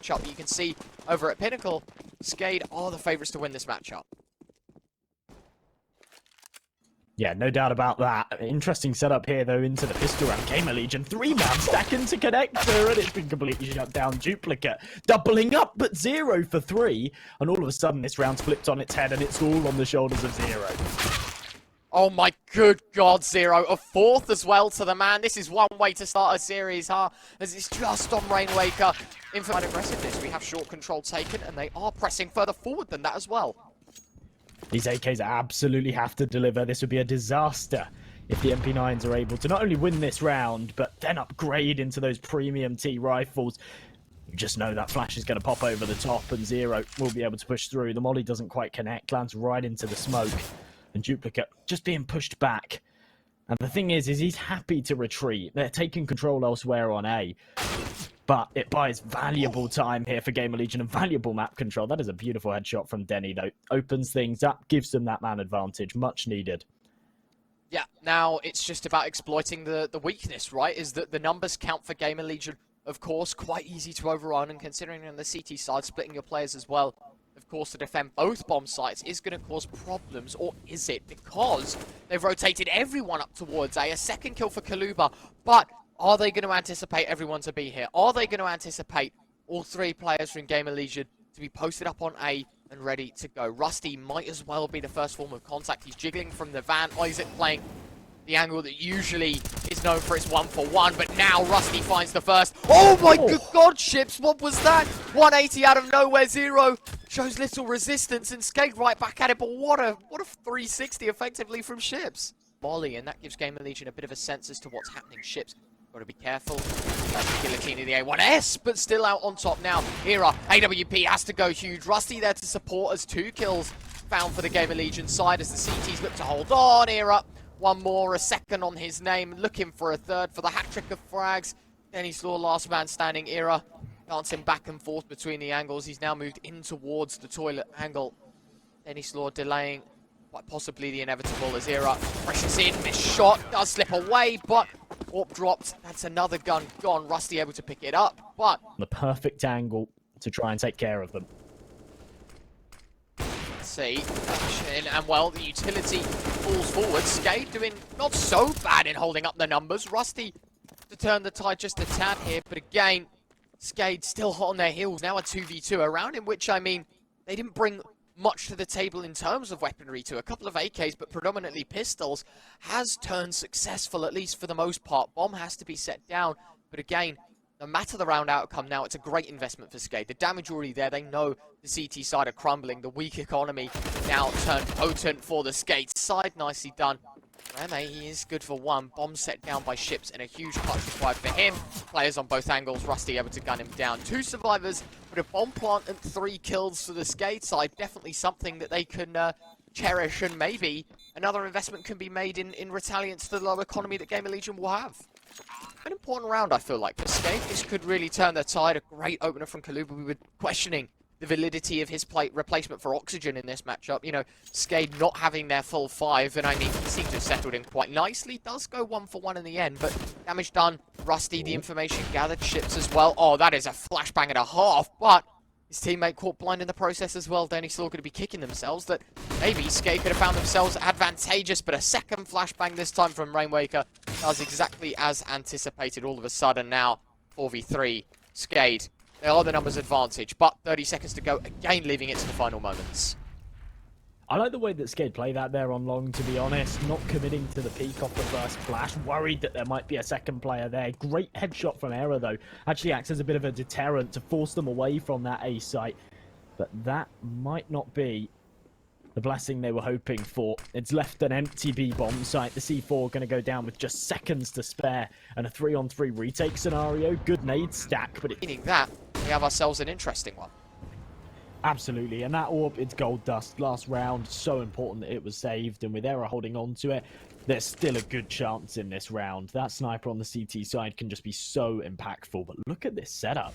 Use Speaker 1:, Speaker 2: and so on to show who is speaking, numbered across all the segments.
Speaker 1: matchup. You can see over at Pinnacle, Skade are the favourites to win this matchup.
Speaker 2: Yeah, no doubt about that. Interesting setup here, though, into the pistol round. GamerLegion, 3-man stack into connector, and it's been completely shut down. Duplicate doubling up, but 0 for 3. And all of a sudden, this round's flipped on its head, and it's all on the shoulders of Zero.
Speaker 1: Oh my good God, Zero. A 4th as well to the man. This is one way to start a series, huh? As it's just on Rainwaker. Infinite aggressiveness. We have short control taken, and they are pressing further forward than that as well.
Speaker 2: These AKs absolutely have to deliver. This would be a disaster if the MP9s are able to not only win this round, but then upgrade into those premium T rifles. You just know that flash is going to pop over the top, and Zero will be able to push through. The molly doesn't quite connect, lands right into the smoke, and Duplicate just being pushed back. And the thing is he's happy to retreat. They're taking control elsewhere on A. But it buys valuable time here for GamerLegion and valuable map control. That is a beautiful headshot from Denny, though. Opens things up, gives them that man advantage. Much needed.
Speaker 1: Yeah, now it's just about exploiting the weakness, right? Is that the numbers count for GamerLegion, of course, quite easy to overrun. And considering on the CT side, splitting your players as well, of course, to defend both bomb sites is going to cause problems. Or is it? Because they've rotated everyone up towards A. A second kill for Kaluba, but are they going to anticipate everyone to be here? Are they going to anticipate all 3 players from GamerLegion to be posted up on A and ready to go? Rusty might as well be the first form of contact. He's jiggling from the van. Isaac playing the angle that usually is known for its 1-for-1, but now Rusty finds the first. Oh my good God, Ships, what was that? 180 out of nowhere. Zero shows little resistance and Skade right back at it, but what a 360 effectively from Ships. Molly, and that gives GamerLegion a bit of a sense as to what's happening. Ships, got to be careful. Guillotine of the A1S, but still out on top now. Era, AWP has to go huge. Rusty there to support as 2 kills found for the GamerLegion side as the CTs look to hold on. Era, one more, a second on his name, looking for a third for the hat-trick of frags. Denny Slaw, last man standing. Era dancing back and forth between the angles. He's now moved in towards the toilet angle. Denny Slaw delaying quite possibly the inevitable as Era presses in. Missed shot, does slip away, but AWP dropped. That's another gun gone. Rusty able to pick it up, but
Speaker 2: The perfect angle to try and take care of them.
Speaker 1: let's see. And well, the utility falls forward. Skade doing not so bad in holding up the numbers. Rusty to turn the tide just a tad here, but again, Skade still hot on their heels. Now a 2v2, a round in which, I mean, they didn't bring much to the table in terms of weaponry. To a couple of AKs, but predominantly pistols, has turned successful, at least for the most part. Bomb has to be set down, but again, no matter the round outcome now, it's a great investment for Skade. The damage already there, they know the CT side are crumbling. The weak economy now turned potent for the Skade side. Nicely done. Reme, he is good for 1. Bomb set down by Ships and a huge clutch required for him. Players on both angles, Rusty able to gun him down. 2 survivors, but a bomb plant and 3 kills for the Skade side. Definitely something that they can cherish, and maybe another investment can be made in retaliance to the low economy that GamerLegion will have. An important round, I feel like, for Skade. This could really turn the tide. A great opener from Kaluba. We were questioning the validity of his replacement for Oxygen in this matchup. You know, Skade not having their full 5, and I mean, he seems to have settled in quite nicely. Does go 1-for-1 in the end, but damage done. Rusty, the information gathered. Ships as well. Oh, that is a flashbang and a half, but his teammate caught blind in the process as well. Denny still going to be kicking themselves. That maybe Skade could have found themselves advantageous, but a second flashbang this time from Rainwaker does exactly as anticipated. All of a sudden now, 4v3, Skade. They are the numbers advantage, but 30 seconds to go, again leaving it to the final moments.
Speaker 2: I like the way that Skade play that there on long, to be honest. Not committing to the peak off the first flash. Worried that there might be a second player there. Great headshot from Era, though. Actually acts as a bit of a deterrent to force them away from that A site. But that might not be the blessing they were hoping for. It's left an empty B bomb site. The C4 going to go down with just seconds to spare. And a 3-on-3 retake scenario. Good nade stack, but
Speaker 1: Meaning that, we have ourselves an interesting one.
Speaker 2: Absolutely, and that AWP, it's gold dust. Last round, so important that it was saved, and with Era holding on to it, there's still a good chance in this round. That sniper on the CT side can just be so impactful, but look at this setup.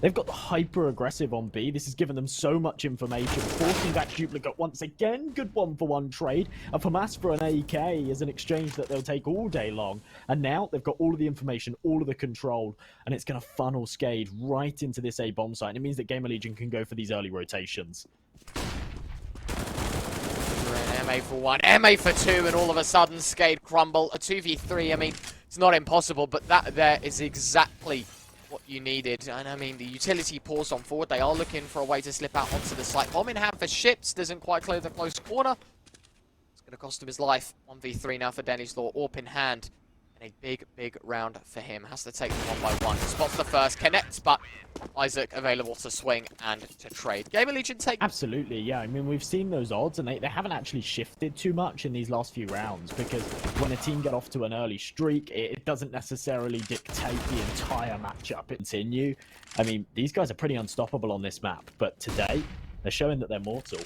Speaker 2: They've got the hyper aggressive on B. This has given them so much information. Forcing back duplicate once again. Good 1-for-1 trade. A FAMAS for an AK is an exchange that they'll take all day long. And now they've got all of the information, all of the control, and it's going to funnel Skade right into this A bomb site. And it means that GamerLegion can go for these early rotations.
Speaker 1: MA for 1, MA for 2, and all of a sudden Skade crumble. A 2v3, I mean, it's not impossible, but that there is exactly what you needed. And I mean, the utility paused on forward. They are looking for a way to slip out onto the site. Bomb in hand for ships, doesn't quite clear the close corner. It's going to cost him his life. 1v3 now for Dennis Law, AWP in hand. And a big, big round for him. Has to take them one by one. Spots the first, connects, but Isaac available to swing and to trade. GamerLegion take...
Speaker 2: Absolutely, yeah. I mean, we've seen those odds, and they haven't actually shifted too much in these last few rounds, because when a team get off to an early streak, it doesn't necessarily dictate the entire matchup continue. I mean, these guys are pretty unstoppable on this map, but today, they're showing that they're mortal.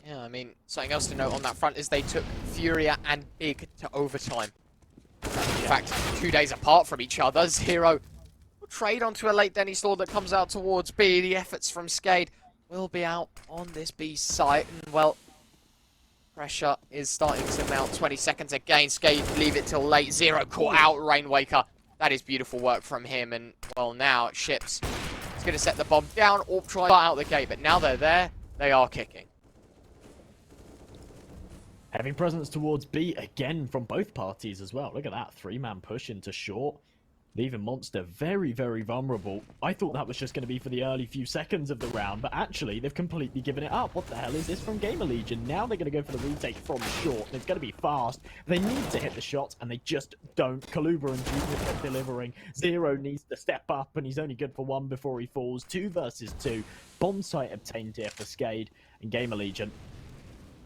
Speaker 1: Yeah, I mean, something else to note on that front is they took Furia and Big to overtime. In fact, 2 days apart from each other. Zero will trade onto a late Dennis Law that comes out towards B. The efforts from Skade will be out on this B site. And, well, pressure is starting to mount. 20 seconds again. Skade leave it till late. Zero caught out Rainwaker. That is beautiful work from him. And, well, now Ships is going to set the bomb down or try out the gate. But now they're there, they are kicking.
Speaker 2: Heavy presence towards B again from both parties as well. Look at that. 3-man push into short. Leaving Monster very, very vulnerable. I thought that was just going to be for the early few seconds of the round, but actually they've completely given it up. What the hell is this from GamerLegion? Now they're going to go for the retake from short, and it's going to be fast. They need to hit the shots, and they just don't. Kaluba and Junior are delivering. Zero needs to step up, and he's only good for 1 before he falls. 2 versus 2. Bomb site obtained here for Skade and GamerLegion.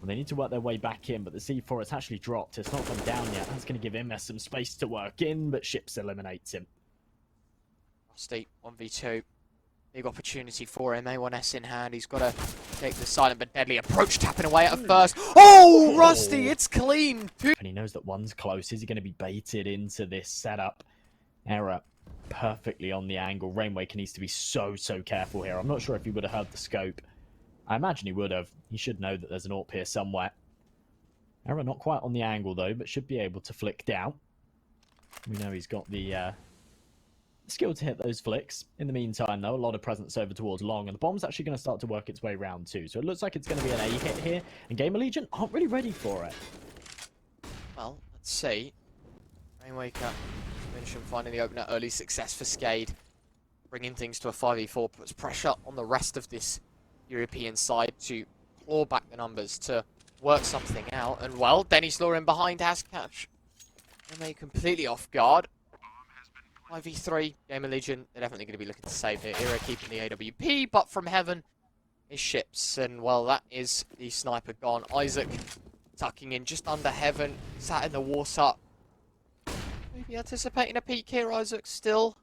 Speaker 2: Well, they need to work their way back in, but the C4 has actually dropped. It's not gone down yet. That's going to give him some space to work in, but Ships eliminates him.
Speaker 1: Rusty, 1v2. Big opportunity for him. A1S in hand. He's got to take the silent but deadly approach, tapping away at first. Oh, Rusty, it's clean.
Speaker 2: And he knows that one's close. Is he going to be baited into this setup? Error perfectly on the angle. Rainwaker needs to be so careful here. I'm not sure if he would have heard the scope. I imagine he would have. He should know that there's an AWP here somewhere. Error not quite on the angle, though, but should be able to flick down. We know he's got the skill to hit those flicks. In the meantime, though, a lot of presence over towards long, and the bomb's actually going to start to work its way round, too. So it looks like it's going to be an A hit here, and GamerLegion aren't really ready for it.
Speaker 1: Well, let's see. Rainwaker, mentioned finding the opener. Early success for Skade. Bringing things to a 5v4 puts pressure on the rest of this European side to claw back the numbers, to work something out. And, well, Dennis Law in behind has catch. And they completely off guard. 5v3, GamerLegion, they're definitely going to be looking to save here. Era keeping the AWP, but from heaven is Ships. And, well, that is the sniper gone. Isaac tucking in just under heaven, sat in the water. Maybe anticipating a peek here, Isaac still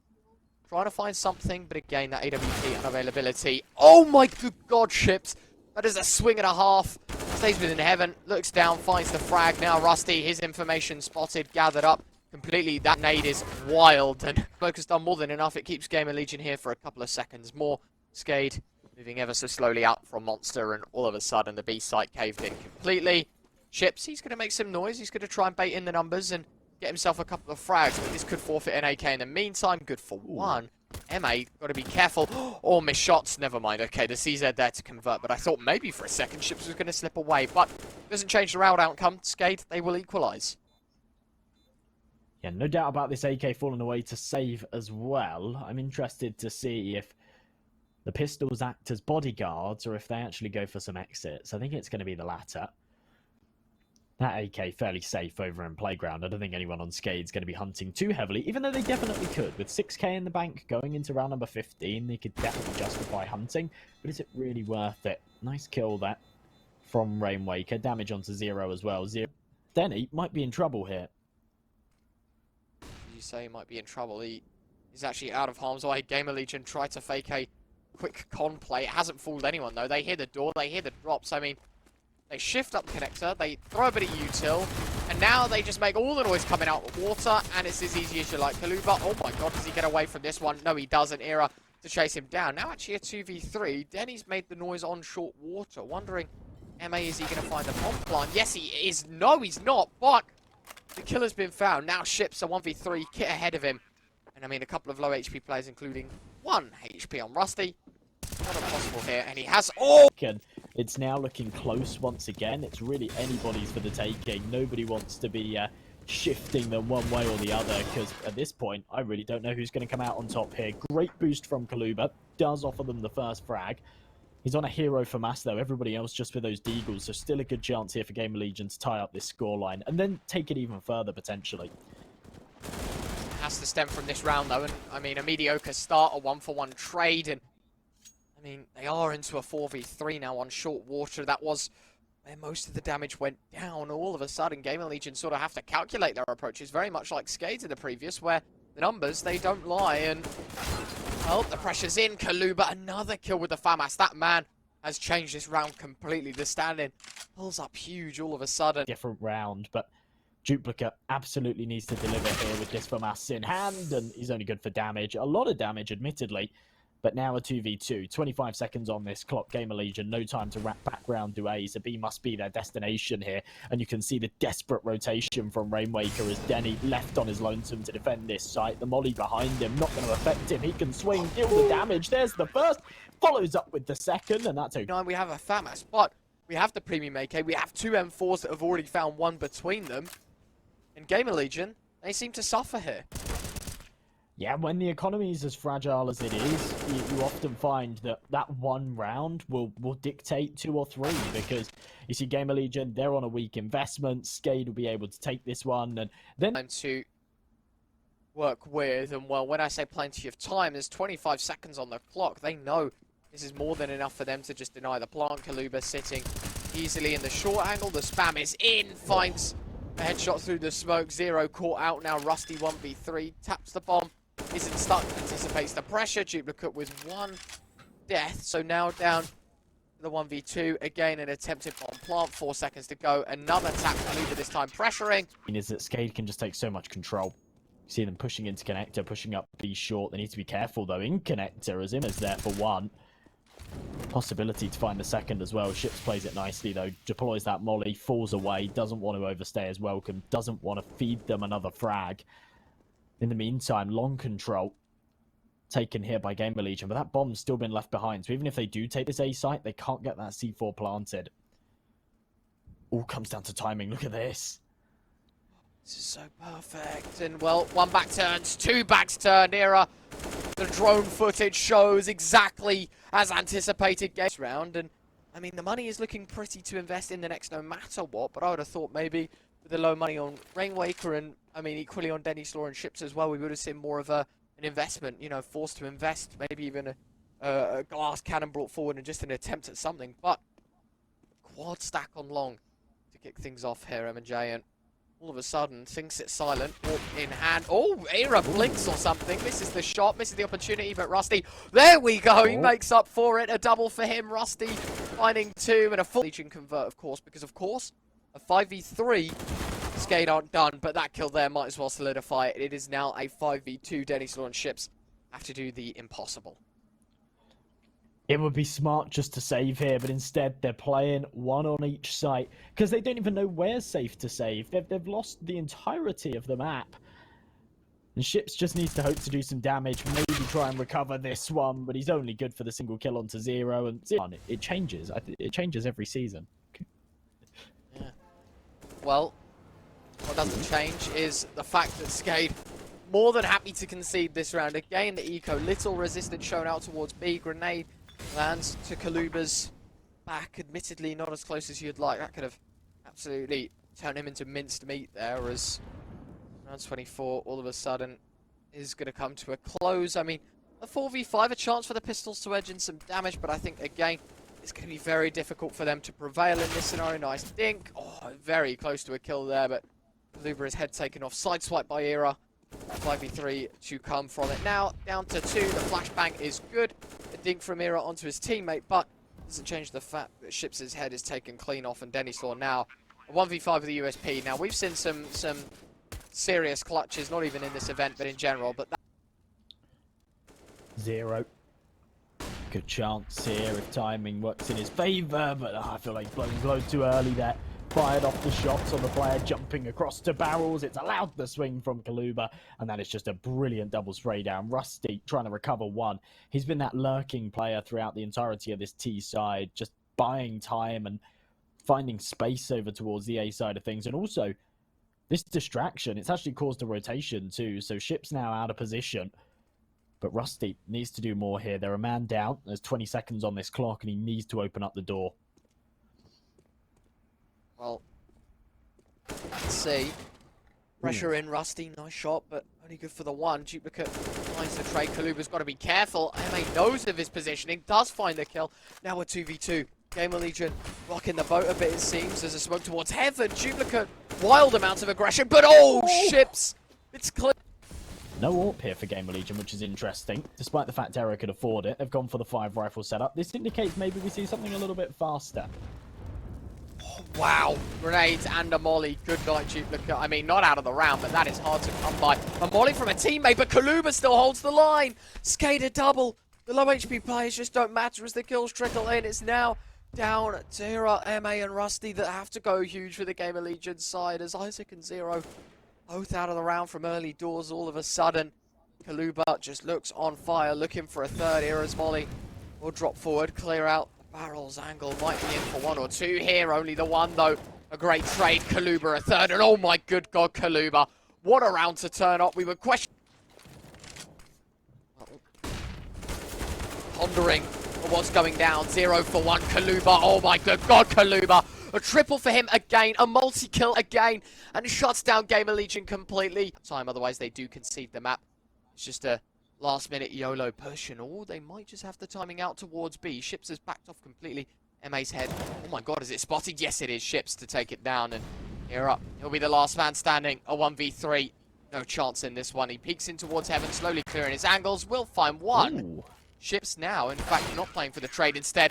Speaker 1: trying to find something, but again, that AWP unavailability. Oh my good god, Ships. That is a swing and a half. Stays within heaven, looks down, finds the frag. Now Rusty, his information spotted, gathered up completely. That nade is wild, and Focus done more than enough. It keeps GamerLegion here for a couple of seconds more. Skade moving ever so slowly out from Monster, and all of a sudden the B site caved in completely. Ships, he's going to make some noise. He's going to try and bait in the numbers and get himself a couple of frags, but this could forfeit an AK in the meantime. Good for 1. MA, got to be careful. Oh, missed shots. Never mind. Okay, the CZ there to convert, but I thought maybe for a second Ships was going to slip away, but doesn't change the round outcome. Skade, they will equalise.
Speaker 2: Yeah, no doubt about this AK falling away to save as well. I'm interested to see if the pistols act as bodyguards or if they actually go for some exits. I think it's going to be the latter. That AK fairly safe over in Playground. I don't think anyone on Skade's going to be hunting too heavily, even though they definitely could. With 6k in the bank going into round number 15, they could definitely justify hunting. But is it really worth it? Nice kill that from Rainwaker. Damage onto Zero as well. Zero. Denny might be in trouble here.
Speaker 1: You say he might be in trouble. He's actually out of harm's way. GamerLegion tried to fake a quick con play. It hasn't fooled anyone, though. They hear the door. They hear the drops. I mean, they shift up connector, they throw a bit of util, And now they just make all the noise coming out with water, and it's as easy as you like. Kaluba, oh my god, does he get away from this one? No, he doesn't. Era to chase him down. Now actually a 2v3. Denny's made the noise on short water. Wondering, MA, is he going to find a bomb plant? Yes, he is. No, he's not, but the killer's been found. Now Ships a 1v3, Kit ahead of him. And I mean, a couple of low HP players, including 1 HP on Rusty. Not impossible here, and he has... Oh!
Speaker 2: It's now looking close once again. It's really anybody's for the taking. Nobody wants to be shifting them one way or the other, because at this point, I really don't know who's going to come out on top here. Great boost from Kaluba. Does offer them the first frag. He's on a hero for mass, though. Everybody else just with those deagles, so still a good chance here for GamerLegion to tie up this scoreline, and then take it even further, potentially.
Speaker 1: Has to stem from this round, though, and I mean, a mediocre start, a 1-for-1 trade, and I mean, they are into a 4v3 now on short water. That was where most of the damage went down. All of a sudden, GamerLegion sort of have to calculate their approaches, very much like Skade in the previous, where the numbers, they don't lie, and well, the pressure's in. Kaluba, another kill with the FAMAS. That man has changed this round completely. The standing pulls up huge all of a sudden.
Speaker 2: Different round, but Duplicate absolutely needs to deliver here with this FAMAS in hand, and he's only good for damage. A lot of damage, admittedly, but now a 2v2. 25 seconds on this clock. GamerLegion, no time to wrap back round to A, so B must be their destination here. And you can see the desperate rotation from Rainwaker as Denny left on his lonesome to defend this site. The molly behind him, not going to affect him. He can swing, deal the damage. There's the first. Follows up with the second, and that's okay.
Speaker 1: Now we have a FAMAS, but we have the premium AK. We have 2 M4s that have already found one between them. And GamerLegion, they seem to suffer here.
Speaker 2: Yeah, when the economy is as fragile as it is, you often find that that one round will dictate 2 or 3, because you see GamerLegion, they're on a weak investment. Skade will be able to take this one, and then
Speaker 1: time to work with, and well, when I say plenty of time, there's 25 seconds on the clock. They know this is more than enough for them to just deny the plant. Kaluba sitting easily in the short angle. The spam is in, finds a headshot through the smoke. Zero caught out now. Rusty 1v3 taps the bomb. Isn't stuck, anticipates the pressure. Duplicate with 1 death, so now down to the 1v2. Again, an attempted bomb plant, 4 seconds to go. Another tap Kaluba this time, pressuring.
Speaker 2: Is that Skade can just take so much control. You see them pushing into connector, pushing up B short. They need to be careful, though, in connector, as Imma's there for 1. Possibility to find the second as well. Ships plays it nicely, though. Deploys that molly, falls away, doesn't want to overstay his welcome, doesn't want to feed them another frag. In the meantime, long control taken here by GamerLegion, but that bomb's still been left behind. So even if they do take this A site, they can't get that C4 planted. All comes down to timing. Look at this.
Speaker 1: This is so perfect. And well, 1 back turns, 2 backs turned. Era, the drone footage shows exactly as anticipated this round. And I mean, the money is looking pretty to invest in the next no matter what, but I would have thought maybe with the low money on Rainwaker and, I mean, equally on Denny Slaw and Ships as well, we would have seen more of an investment, you know, forced to invest, maybe even a glass cannon brought forward and just an attempt at something. But quad stack on long to kick things off here, M&J, and all of a sudden, things sit silent, walk in hand. Oh, Era blinks or something. Misses the shot, misses the opportunity, but Rusty, there we go. He makes up for it. A double for him. Rusty finding 2 and a full Legion convert, of course, because, of course, a 5v3, Skade aren't done, but that kill there might as well solidify it. It is now a 5v2. Denny Slaw and Ships have to do the impossible.
Speaker 2: It would be smart just to save here, but instead they're playing 1 on each site because they don't even know where's safe to save. They've lost the entirety of the map. And Ships just needs to hope to do some damage, maybe try and recover this one, but he's only good for the single kill onto 0, and it changes. It changes every season.
Speaker 1: Yeah. Well, what doesn't change is the fact that Skade more than happy to concede this round. Again, the eco, little resistance shown out towards B. Grenade lands to Kaluba's back, admittedly not as close as you'd like. That could have absolutely turned him into minced meat there, as round 24 all of a sudden is going to come to a close. I mean, a 4v5, a chance for the pistols to edge in some damage, but I think, again, it's going to be very difficult for them to prevail in this scenario. Nice dink. Oh, very close to a kill there, but Kaluba, his head taken off. Sideswipe by Era. 5v3 to come from it. Now, down to 2. The flashbang is good. A dink from Era onto his teammate, but doesn't change the fact that Ships' head is taken clean off, and Denny Slaw now A 1v5 with the USP. Now, we've seen some serious clutches, not even in this event, but in general. But that
Speaker 2: 0. Good chance here if timing works in his favour, but I feel like he's blown too early there. Fired off the shots on the player, jumping across to barrels. It's allowed the swing from Kaluba, and that is just a brilliant double spray down. Rusty trying to recover one. He's been that lurking player throughout the entirety of this T side, just buying time and finding space over towards the A side of things. And also, this distraction, it's actually caused a rotation too, so Ship's now out of position. But Rusty needs to do more here. They're a man down. There's 20 seconds on this clock, and he needs to open up the door.
Speaker 1: Well, let's see. Pressure in, Rusty. Nice shot, but only good for the one. Duplicate finds the trade. Kaluba's got to be careful. MA knows of his positioning, does find the kill. Now we're 2v2. GamerLegion rocking the boat a bit, it seems. There's a smoke towards heaven. Duplicate, wild amounts of aggression, but Ships! It's clear.
Speaker 2: No AWP here for GamerLegion, which is interesting. Despite the fact Error could afford it, they've gone for the 5 rifle setup. This indicates maybe we see something a little bit faster.
Speaker 1: Wow, grenades and a molly. Good night, Duplicate. I mean, not out of the round, but that is hard to come by. A molly from a teammate, but Kaluba still holds the line. Skade double. The low HP players just don't matter as the kills trickle in. It's now down to MA and Rusty that have to go huge for the GamerLegion side as Isaac and Zero both out of the round from early doors all of a sudden. Kaluba just looks on fire, looking for a third. Era's molly will drop forward, clear out. Barrels angle might be in for 1 or 2 here. Only the one, though. A great trade. Kaluba a third. And oh my good God, Kaluba. What a round to turn up. We were pondering what's going down. 0 for 1. Kaluba. Oh my good God, Kaluba. A triple for him again. A multi-kill again. And shuts down GamerLegion completely. Time, otherwise they do concede the map. It's just a last-minute YOLO push, and they might just have the timing out towards B. Ships has backed off completely. MA's head. Oh my God, is it spotted? Yes, it is. Ships to take it down, and here up. He'll be the last man standing. A 1v3. No chance in this one. He peeks in towards heaven, slowly clearing his angles. Will find one.
Speaker 2: Ooh.
Speaker 1: Ships now, in fact, not playing for the trade instead.